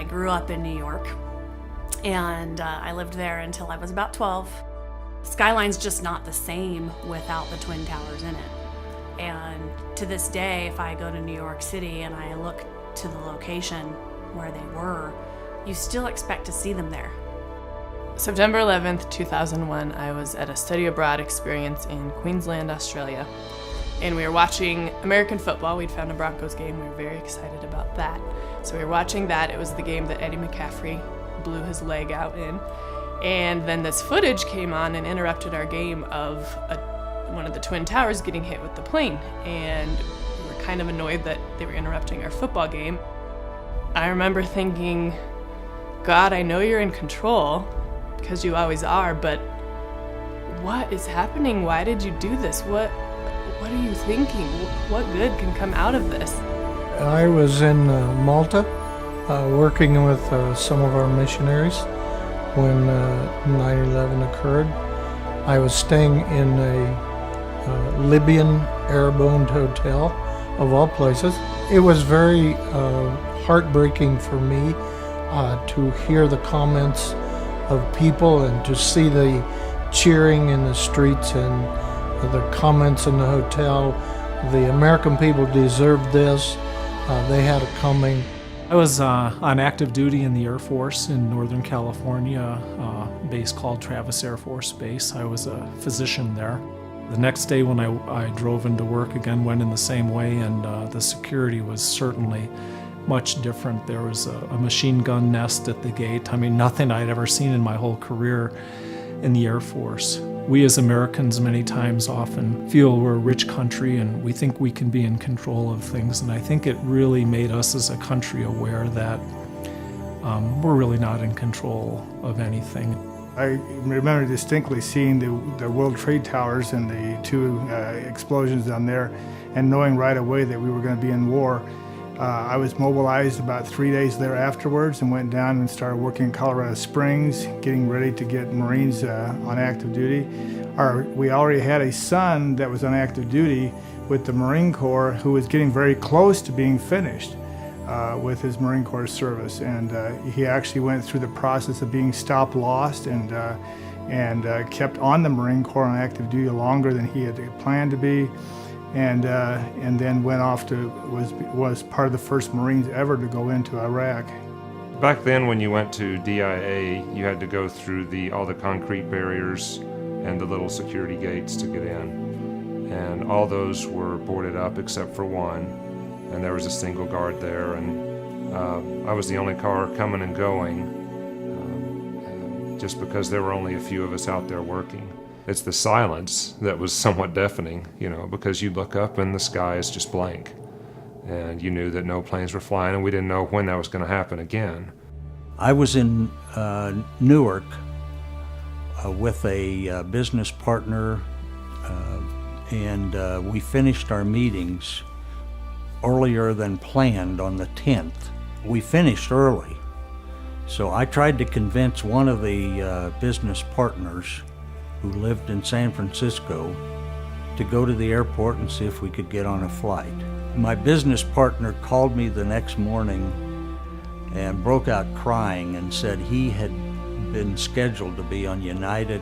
I grew up in New York, and I lived there until I was about 12. Skyline's just not the same without the Twin Towers in it. And to this day, if I go to New York City and I look to the location where they were, you still expect to see them there. September 11th, 2001, I was at a study abroad experience in Queensland, Australia. And we were watching American football. We'd found a Broncos game. We were very excited about that. So we were watching that. It was the game that Eddie McCaffrey blew his leg out in. And then this footage came on and interrupted our game of one of the Twin Towers getting hit with the plane. And we were kind of annoyed that they were interrupting our football game. I remember thinking, God, I know you're in control, because you always are, but what is happening? Why did you do this? What are you thinking? What good can come out of this? I was in Malta working with some of our missionaries when 9/11 occurred. I was staying in a Libyan Arab-owned hotel, of all places. It was very heartbreaking for me to hear the comments of people and to see the cheering in the streets and the comments in the hotel. The American people deserved this. They had it coming. I was on active duty in the Air Force in Northern California, a base called Travis Air Force Base. I was a physician there. The next day when I drove into work, again went in the same way, and the security was certainly much different. There was a machine gun nest at the gate. I mean, nothing I'd ever seen in my whole career in the Air Force. We as Americans many times often feel we're a rich country and we think we can be in control of things, and I think it really made us as a country aware that we're really not in control of anything. I remember distinctly seeing the World Trade Towers and the two explosions down there, and knowing right away that we were going to be in war. I was mobilized about 3 days there afterwards and went down and started working in Colorado Springs, getting ready to get Marines on active duty. We already had a son that was on active duty with the Marine Corps who was getting very close to being finished with his Marine Corps service. And he actually went through the process of being stop lost and kept on the Marine Corps on active duty longer than he had planned to be. And then went off to, was part of the first Marines ever to go into Iraq. Back then when you went to DIA, you had to go through all the concrete barriers and the little security gates to get in. And all those were boarded up except for one, and there was a single guard there, and I was the only car coming and going, just because there were only a few of us out there working. It's the silence that was somewhat deafening, because you look up and the sky is just blank. And you knew that no planes were flying, and we didn't know when that was going to happen again. I was in Newark with a business partner, and we finished our meetings earlier than planned on the 10th. We finished early. So I tried to convince one of the business partners who lived in San Francisco to go to the airport and see if we could get on a flight. My business partner called me the next morning and broke out crying and said he had been scheduled to be on United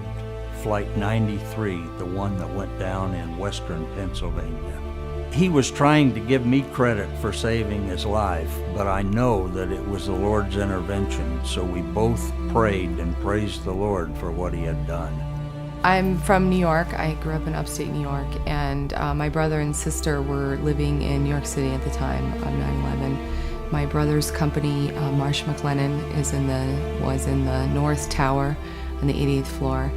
Flight 93, the one that went down in western Pennsylvania. He was trying to give me credit for saving his life, but I know that it was the Lord's intervention, so we both prayed and praised the Lord for what he had done. I'm from New York. I grew up in upstate New York, and my brother and sister were living in New York City at the time of 9/11. My brother's company, Marsh McLennan, was in the North Tower on the 88th floor.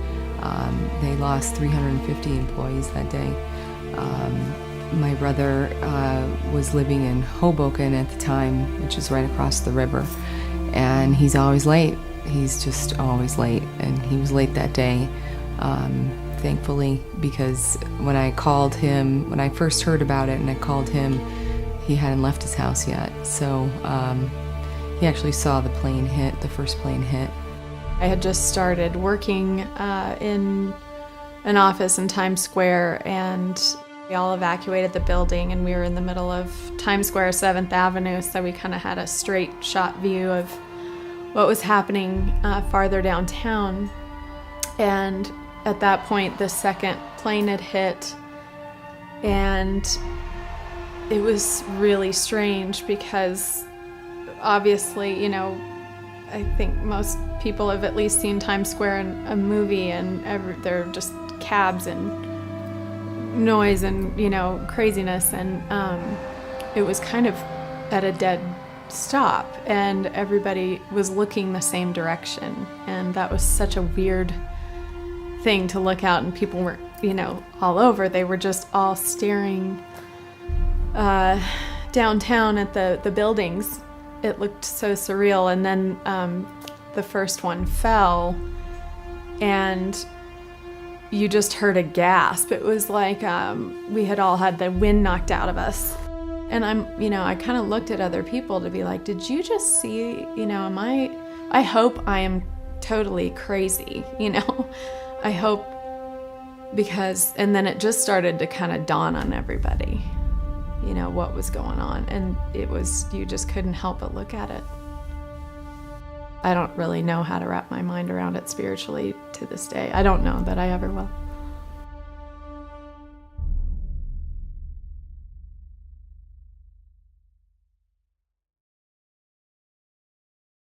They lost 350 employees that day. My brother was living in Hoboken at the time, which is right across the river, and he's always late. He's just always late, and he was late that day. Thankfully, because when I first heard about it and I called him, he hadn't left his house yet. So he actually saw the first plane hit. I had just started working in an office in Times Square, and we all evacuated the building, and we were in the middle of Times Square, 7th Avenue, so we kind of had a straight shot view of what was happening farther downtown. And at that point, the second plane had hit, and it was really strange because obviously, you know, I think most people have at least seen Times Square in a movie, and there are just cabs and noise and, you know, craziness, and it was kind of at a dead stop, and everybody was looking the same direction, and that was such a weird thing to look out, and people weren't, you know, all over. They were just all staring downtown at the buildings. It looked so surreal. And then the first one fell, and you just heard a gasp. It was like we had all had the wind knocked out of us. And I kind of looked at other people to be like, did you just see, you know, I hope I am totally crazy, you know? I hope, and then it just started to kind of dawn on everybody, you know, what was going on. And you just couldn't help but look at it. I don't really know how to wrap my mind around it spiritually to this day. I don't know that I ever will.